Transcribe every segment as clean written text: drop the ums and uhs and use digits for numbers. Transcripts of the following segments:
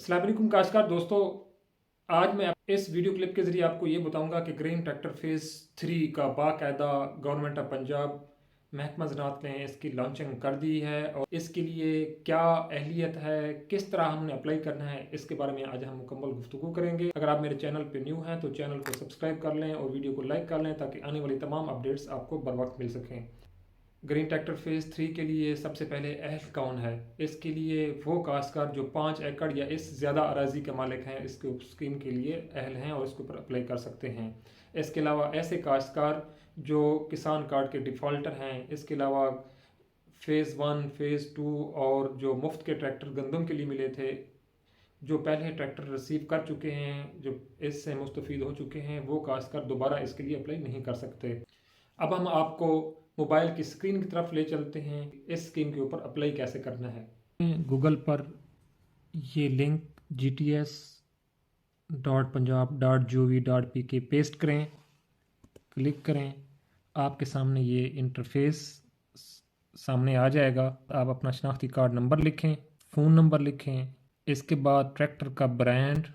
अस्सलाम वालेकुम काश्तकार दोस्तों। आज मैं इस वीडियो क्लिप के ज़रिए आपको ये बताऊंगा कि ग्रीन ट्रैक्टर फेज़ 3 का बाकायदा गवर्नमेंट ऑफ पंजाब महकमा ज़राअत ने इसकी लॉन्चिंग कर दी है और इसके लिए क्या अहलियत है, किस तरह हमने अप्लाई करना है, इसके बारे में आज हम मुकम्मल गुफ्तगू करेंगे। अगर आप मेरे चैनल पर न्यू हैं तो चैनल को सब्सक्राइब कर लें और वीडियो को लाइक कर लें ताकि आने वाली तमाम अपडेट्स आपको बर वक्त मिल सकें। ग्रीन ट्रैक्टर फेज़ 3 के लिए सबसे पहले अहल कौन है? इसके लिए वो काश्तकार जो 5 एकड़ या इस ज़्यादा अराजी के मालिक हैं इसके स्कीम के लिए अहल हैं और इसके ऊपर अप्लाई कर सकते हैं। इसके अलावा ऐसे काश्तकार जो किसान कार्ड के डिफ़ॉल्टर हैं, इसके अलावा फ़ेज़ 1 फ़ेज़ 2 और जो मुफ्त के ट्रैक्टर गंदम के लिए मिले थे, जो पहले ट्रैक्टर रिसीव कर चुके हैं, जो इससे मुस्तफ़ीद हो चुके हैं, वो काश्तकार दोबारा इसके लिए अप्लाई नहीं कर सकते। अब हम आपको मोबाइल की स्क्रीन की तरफ ले चलते हैं, इस स्कीम के ऊपर अप्लाई कैसे करना है। गूगल पर ये लिंक gts.punjab.gov.pk पेस्ट करें, क्लिक करें, आपके सामने ये इंटरफेस सामने आ जाएगा। आप अपना शनाख्ती कार्ड नंबर लिखें, फ़ोन नंबर लिखें, इसके बाद ट्रैक्टर का ब्रांड,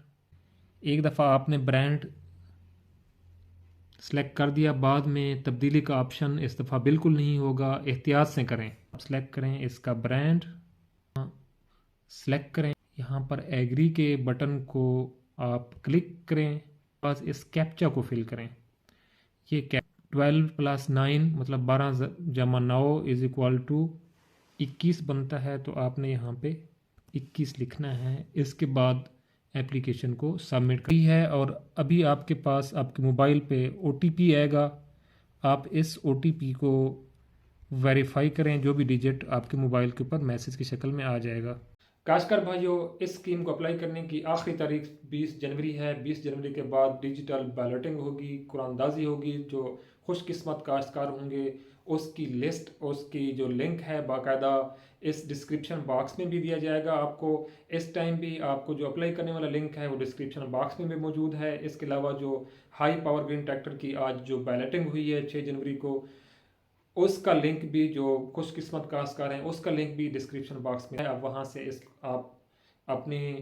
एक दफ़ा आपने ब्रांड सेलेक्ट कर दिया, बाद में तब्दीली का ऑप्शन इस दफ़ा बिल्कुल नहीं होगा, एहतियात से करें। आप सेलेक्ट करें इसका ब्रांड, सेलेक्ट करें, यहाँ पर एग्री के बटन को आप क्लिक करें, बस इस कैप्चा को फिल करें। ये 12 + 9 मतलब 12 जमा 9 इज इक्वल टू 21 बनता है, तो आपने यहाँ पे 21 लिखना है। इसके बाद एप्लीकेशन को सबमिट करी है और अभी आपके पास आपके मोबाइल पे OTP आएगा। आप इस OTP को वेरीफाई करें, जो भी डिजिट आपके मोबाइल के ऊपर मैसेज की शक्ल में आ जाएगा। काश्तकार भाइयों, इस स्कीम को अप्लाई करने की आखिरी तारीख 20 जनवरी है। 20 जनवरी के बाद डिजिटल बैलेटिंग होगी, कुरानदाजी होगी। जो खुशकिस्मत काश्तकार होंगे उसकी लिस्ट, उसकी जो लिंक है बाकायदा इस डिस्क्रिप्शन बॉक्स में भी दिया जाएगा आपको। इस टाइम भी आपको जो अप्लाई करने वाला लिंक है वो डिस्क्रिप्शन बॉक्स में भी मौजूद है। इसके अलावा जो हाई पावर ग्रीन ट्रैक्टर की आज जो बैलेटिंग हुई है 6 जनवरी को, उसका लिंक भी, जो खुशकिस्मत काश्तकार हैं उसका लिंक भी डिस्क्रिप्शन बॉक्स में है। आप वहाँ से आप अपनी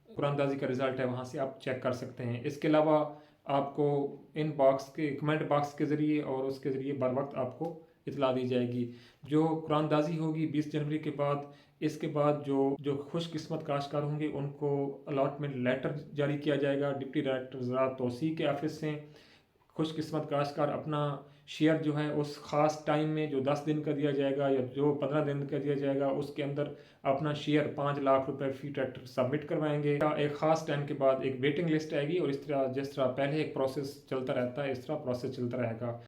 कुरानदाजी का रिज़ल्ट है वहाँ से आप चेक कर सकते हैं। इसके अलावा आपको इन बॉक्स के कमेंट बॉक्स के ज़रिए और उसके ज़रिए बर वक्त आपको इतला दी जाएगी। जो कुरानदाजी होगी 20 जनवरी के बाद, इसके बाद जो जो खुशकिस्मत काश्तकार होंगे उनको अलॉटमेंट लेटर जारी किया जाएगा डिप्टी डायरेक्टर ज़राअत तौसीक के ऑफिस से। खुशकिस्मत काश्तकार अपना शेयर जो है उस ख़ास टाइम में, जो 10 दिन का दिया जाएगा या जो 15 दिन का दिया जाएगा, उसके अंदर अपना शेयर 5 लाख रुपए फ़ी ट्रैक्टर सबमिट करवाएंगे। एक ख़ास टाइम के बाद एक वेटिंग लिस्ट आएगी और इस तरह जिस तरह पहले एक प्रोसेस चलता रहता है इस तरह प्रोसेस चलता रहेगा।